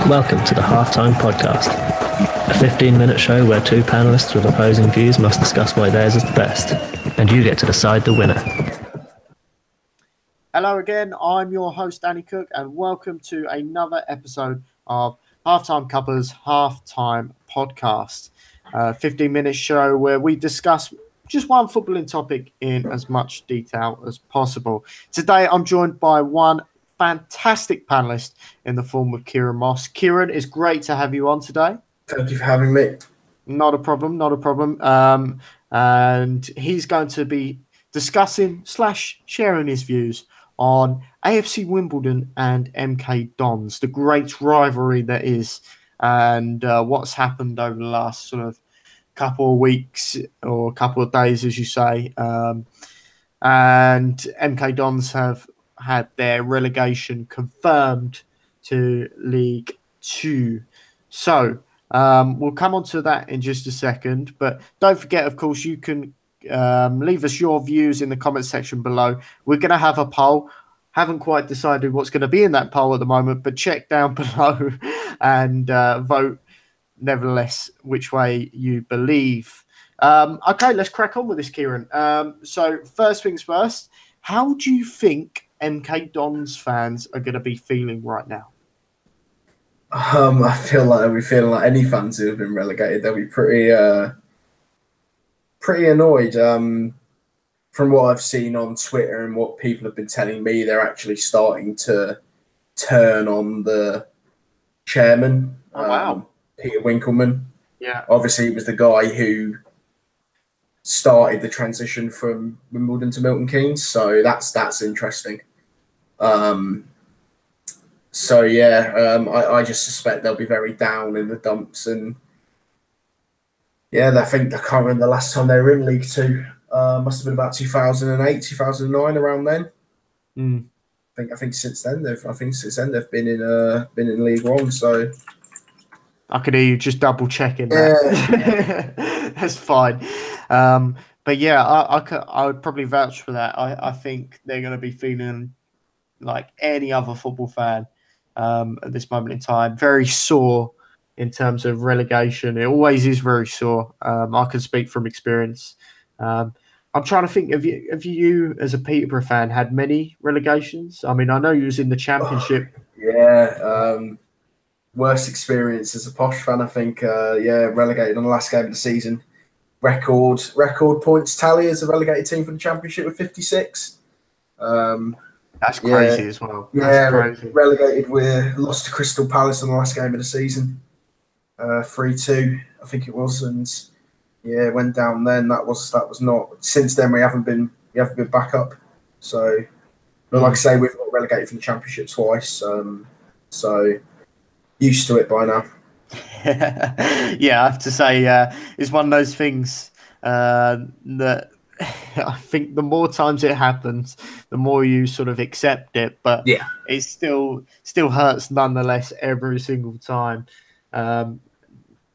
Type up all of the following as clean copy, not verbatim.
Welcome to the Halftime Podcast, a 15-minute show where two panellists with opposing views must discuss why theirs is the best, and you get to decide the winner. Hello again, I'm your host Danny Cook, and welcome to another episode of Halftime Cuppa's Halftime Podcast, a 15-minute show where we discuss just one footballing topic in as much detail as possible. Today I'm joined by one fantastic panellist in the form of Kieran Moss. Kieran, it's great to have you on today. Thank you for having me. Not a problem. And he's going to be discussing / sharing his views on AFC Wimbledon and MK Dons, the great rivalry that is, and what's happened over the last sort of couple of weeks or couple of days, as you say. And MK Dons have had their relegation confirmed to League Two. So we'll come on to that in just a second. But don't forget, of course, you can leave us your views in the comment section below. We're going to have a poll. Haven't quite decided what's going to be in that poll at the moment, but check down below and vote, nevertheless, which way you believe. Okay, let's crack on with this, Kieran. So first things first, how do you think MK Dons fans are going to be feeling right now? I feel like they'll be feeling like any fans who have been relegated. They'll be pretty annoyed. From what I've seen on Twitter and what people have been telling me, they're actually starting to turn on the chairman, Peter Winkelman. Yeah, obviously he was the guy who started the transition from Wimbledon to Milton Keynes, so that's interesting. I just suspect they'll be very down in the dumps, and I can't remember the last time they were in League Two. Must have been about 2008, 2009, around then. I think since then they've been in League One. So I could hear you just double checking that. Yeah. That's fine. But yeah, I would probably vouch for that. I think they're going to be feeling like any other football fan at this moment in time. Very sore in terms of relegation. It always is very sore. I can speak from experience. I'm trying to think, have you as a Peterborough fan had many relegations? I mean, I know you was in the Championship. Worst experience as a Posh fan, I think. Relegated on the last game of the season. Record points tally as a relegated team for the Championship with 56. That's crazy as well. Crazy. Relegated, we lost to Crystal Palace on the last game of the season. 3-2, I think it was, and went down then. That was not. Since then, we haven't been back up. So, but like I say, we've got relegated from the Championship twice. So used to it by now. Yeah, I have to say, it's one of those things that I think the more times it happens, the more you sort of accept it. But it still hurts nonetheless every single time.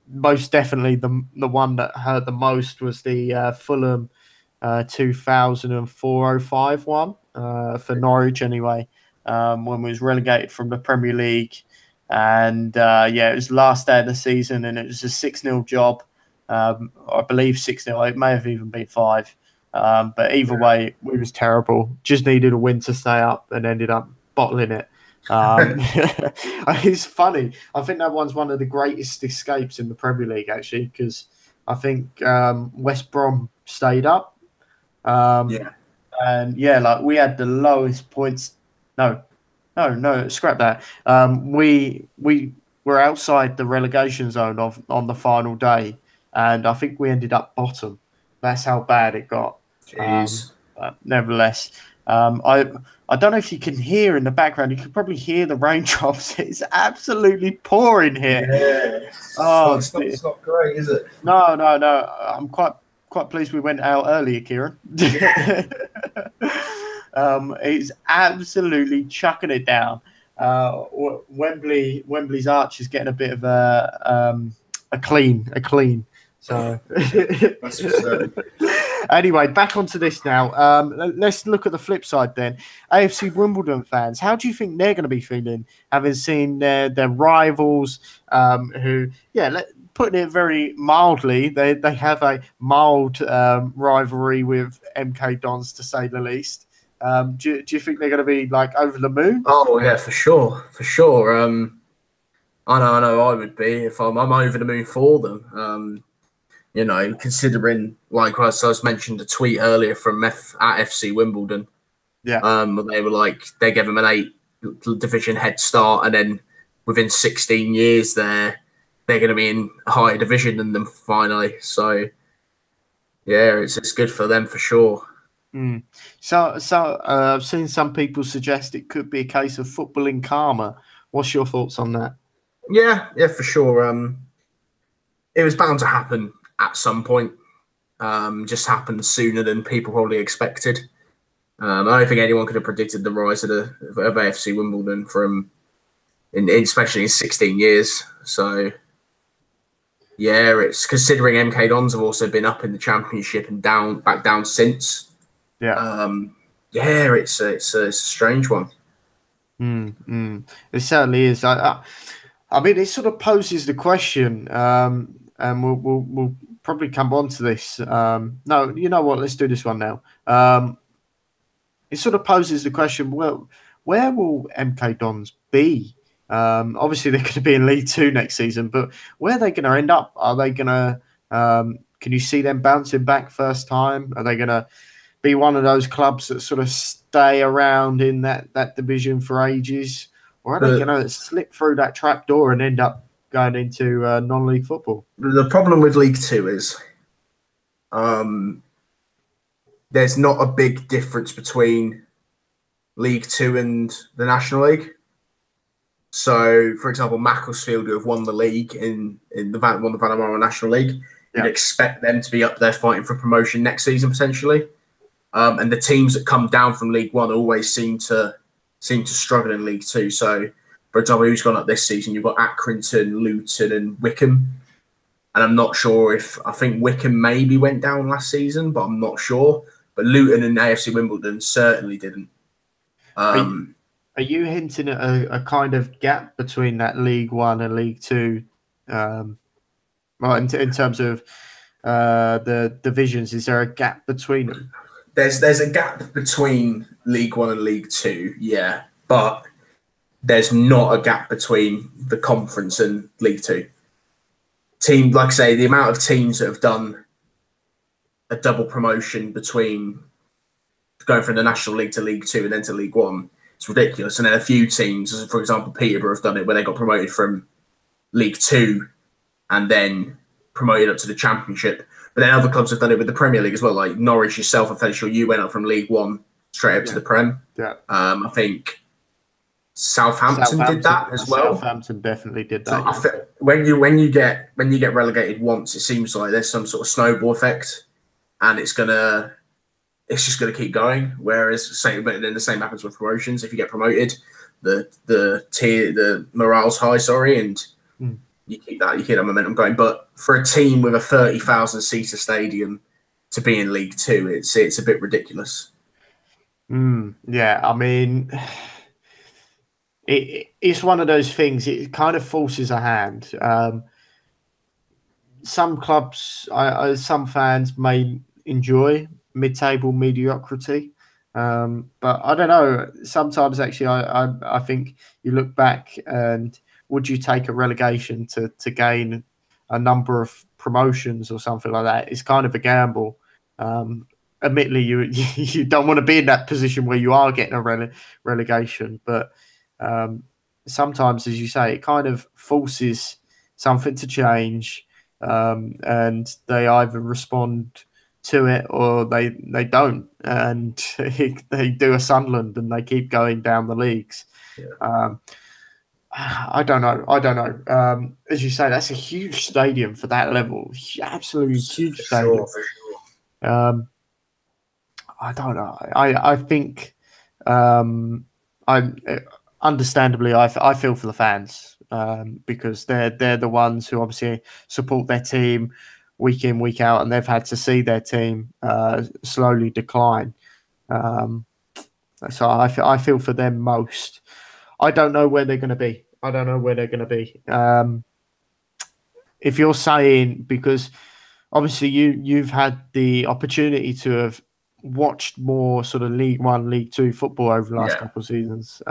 Most definitely, the one that hurt the most was the Fulham 2004-05 one for Norwich anyway, when we was relegated from the Premier League. And it was the last day of the season, and it was a 6-0 job. I believe 6-0. It may have even been 5. But either way, we was terrible. Just needed a win to stay up, and ended up bottling it. It's funny. I think that one's one of the greatest escapes in the Premier League, actually, because I think West Brom stayed up. And we had the lowest points. No, scrap that. We were outside the relegation zone on the final day, and I think we ended up bottom. That's how bad it got. Nevertheless, I don't know if you can hear in the background. You can probably hear the raindrops. It's absolutely pouring here. Yeah. It's not great, is it? No. I'm quite pleased we went out earlier, Kieran. It's absolutely chucking it down. Wembley's arch is getting a bit of a clean. So Anyway, back onto this now. Let's look at the flip side then. AFC Wimbledon fans, how do you think they're going to be feeling, having seen their rivals, who, putting it very mildly, they have a mild rivalry with MK Dons, to say the least. Do you think they're going to be like over the moon? Oh yeah, for sure. I know I would be if I'm over the moon for them. Considering, like I was mentioned a tweet earlier from at FC Wimbledon. Yeah. They were like, they gave them an 8 division head start, and then within 16 years they're going to be in a higher division than them finally. So yeah, it's good for them for sure. So I've seen some people suggest it could be a case of footballing karma. What's your thoughts on that? Yeah, for sure. It was bound to happen at some point. Just happened sooner than people probably expected. I don't think anyone could have predicted the rise of AFC Wimbledon especially in 16 years. So yeah, it's considering MK Dons have also been up in the Championship and back down since. Yeah. It's a strange one. It certainly is. I mean, it sort of poses the question, and we'll probably come on to this. No, you know what? Let's do this one now. It sort of poses the question: well, where will MK Dons be? Obviously, they're going to be in League Two next season, but where are they going to end up? Are they going to? Can you see them bouncing back first time? Are they going to be one of those clubs that sort of stay around in that division for ages? Or are they going to slip through that trap door and end up going into non-league football? The problem with League Two is there's not a big difference between League Two and the National League. So, for example, Macclesfield, who have won the league won the Vanarama National League, you'd expect them to be up there fighting for promotion next season potentially. And the teams that come down from League One always seem to struggle in League Two. So, for example, who's gone up this season? You've got Accrington, Luton, and Wickham. And I'm not sure I think Wickham maybe went down last season, but I'm not sure. But Luton and AFC Wimbledon certainly didn't. Are you hinting at a kind of gap between that League One and League Two? In terms of the divisions, is there a gap between them? There's a gap between League One and League Two, yeah, but there's not a gap between the conference and League Two. Like I say, the amount of teams that have done a double promotion between going from the National League to League Two and then to League One, it's ridiculous. And then a few teams, for example, Peterborough have done it where they got promoted from League Two and then promoted up to the Championship. But then other clubs have done it with the Premier League as well. Like Norwich yourself, I'm fairly sure you went up from League One straight up to the Prem. Yeah. I think Southampton did that as well. Southampton definitely did that. So when you get relegated once, it seems like there's some sort of snowball effect, and it's just gonna keep going. Whereas the same happens with promotions. If you get promoted, the morale's high. And you keep that momentum going. But for a team with a 30,000 seater stadium to be in League Two, it's a bit ridiculous. Yeah, I mean, it's one of those things. It kind of forces a hand. Some clubs, some fans may enjoy mid-table mediocrity, but I don't know. Sometimes, actually, I think you look back and would you take a relegation to gain a number of promotions or something like that? It's kind of a gamble. Admittedly, you don't want to be in that position where you are getting a relegation, but sometimes, as you say, it kind of forces something to change, and they either respond to it or they don't, and they do a Sunderland and they keep going down the leagues. Yeah. I don't know. As you say, that's a huge stadium for that level. Absolutely huge stadium. For sure. I don't know. I think understandably I feel for the fans, because they're the ones who obviously support their team, week in, week out, and they've had to see their team slowly decline. So I feel for them most. I don't know where they're going to be. If you're saying, because obviously you've had the opportunity to have watched more sort of League One, League Two football over the last couple of seasons,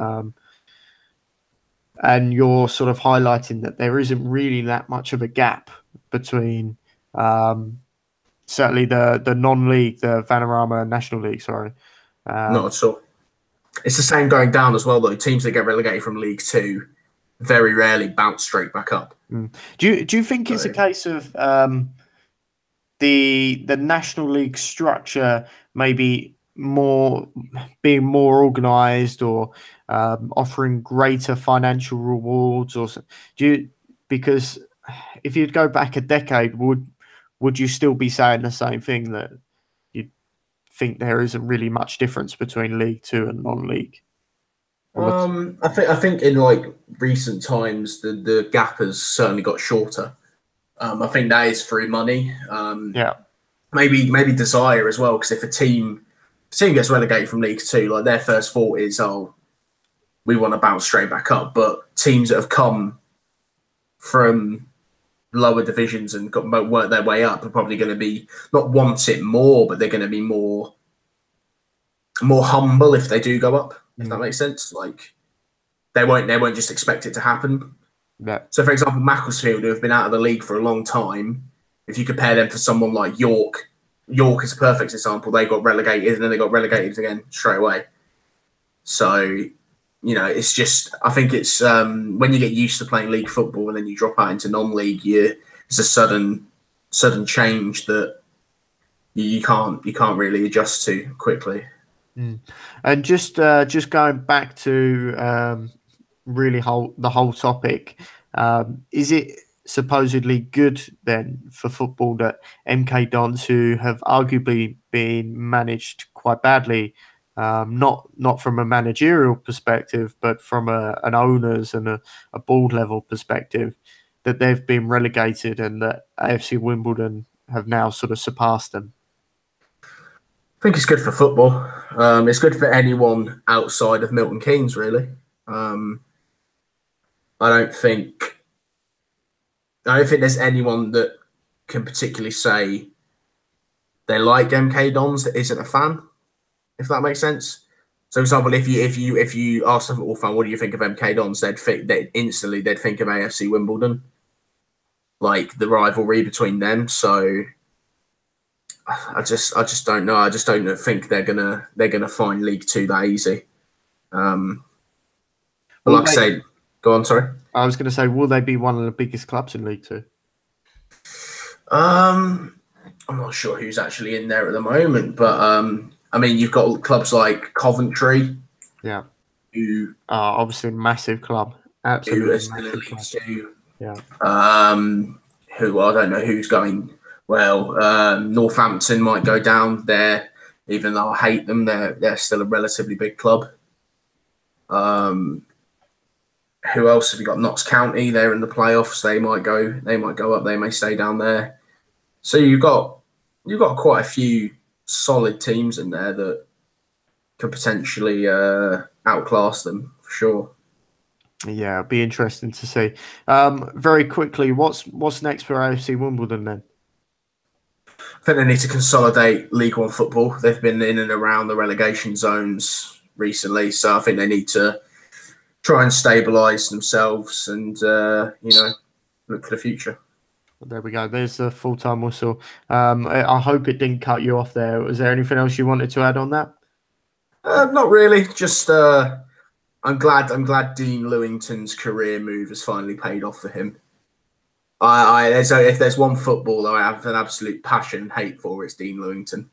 and you're sort of highlighting that there isn't really that much of a gap between certainly the non-league, the Vanarama National League, sorry. Not at all. It's the same going down as well, though. Teams that get relegated from League Two very rarely bounce straight back up. Do you think it's a case of the National League structure maybe being more organised, or offering greater financial rewards, or because if you'd go back a decade, would you still be saying the same thing, that you think there isn't really much difference between League Two and non-league? I think in like recent times the gap has certainly got shorter. I think that is through money. Maybe desire as well, because if a team gets relegated from League Two, like their first thought is, we want to bounce straight back up. But teams that have come from lower divisions and worked their way up are probably going to be not want it more, but they're going to be more humble if they do go up. If that makes sense, like they won't just expect it to happen. Yeah. So, for example, Macclesfield, who have been out of the league for a long time, if you compare them to someone like York is a perfect example. They got relegated and then they got relegated again straight away. So, it's just, I think it's when you get used to playing league football and then you drop out into non-league, it's a sudden change that you can't really adjust to quickly. And just going back to really the whole topic, is it supposedly good then for football that MK Dons, who have arguably been managed quite badly, not from a managerial perspective, but from an owners and a board level perspective, that they've been relegated and that AFC Wimbledon have now sort of surpassed them? I think it's good for football. It's good for anyone outside of Milton Keynes, really. I don't think there's anyone that can particularly say they like MK Dons that isn't a fan, if that makes sense. So, for example, if you ask a football fan, what do you think of MK Dons, they'd think of AFC Wimbledon, like the rivalry between them. So, I just don't know. I just don't think they're gonna find League Two that easy. But like I say, go on. Sorry, I was going to say, will they be one of the biggest clubs in League Two? I'm not sure who's actually in there at the moment, but I mean, you've got clubs like Coventry, who are obviously a massive club, absolutely massive club. Two. Yeah. Who I don't know who's going. Well, Northampton might go down there, even though I hate them. They're still a relatively big club. Who else have you got? Notts County, they're in the playoffs. They might go up. They may stay down there. So you've got quite a few solid teams in there that could potentially outclass them for sure. Yeah, it'll be interesting to see. Very quickly, what's next for AFC Wimbledon then? I think they need to consolidate League One football. They've been in and around the relegation zones recently, so I think they need to try and stabilise themselves and look for the future. There we go. There's the full-time whistle. I hope it didn't cut you off there. Was there anything else you wanted to add on that? Not really. Just I'm glad Dean Lewington's career move has finally paid off for him. If there's one footballer I have an absolute passion and hate for, it's Dean Lewington.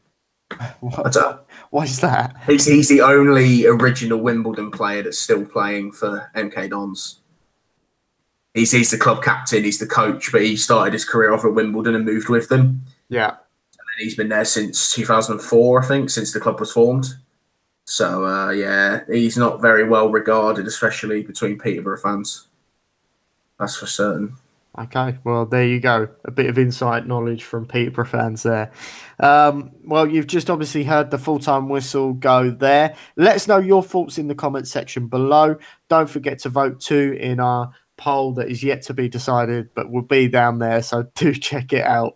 What is that? He's the only original Wimbledon player that's still playing for MK Dons. He's the club captain, he's the coach, but he started his career off at Wimbledon and moved with them. Yeah. And he's been there since 2004, I think, since the club was formed. So, he's not very well regarded, especially between Peterborough fans. That's for certain. Okay, well, there you go. A bit of inside knowledge from Peterborough fans there. Well, you've just obviously heard the full-time whistle go there. Let us know your thoughts in the comments section below. Don't forget to vote too in our poll that is yet to be decided, but will be down there, so do check it out.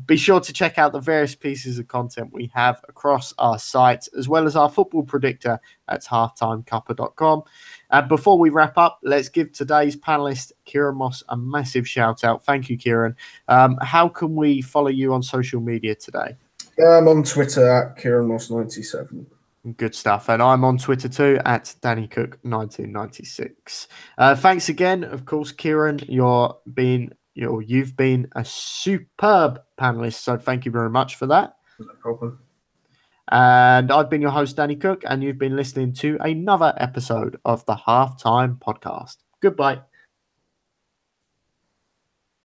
Be sure to check out the various pieces of content we have across our site, as well as our football predictor at halftimecuppa.com. And before we wrap up, let's give today's panelist, Kieran Moss, a massive shout out. Thank you, Kieran. How can we follow you on social media today? I'm on Twitter at Kieran Moss 97. Good stuff. And I'm on Twitter too at DannyCook1996. Thanks again, of course, Kieran. You've been a superb panelist, so thank you very much for that. No problem. And I've been your host, Danny Cook, and you've been listening to another episode of the Halftime Podcast. Goodbye.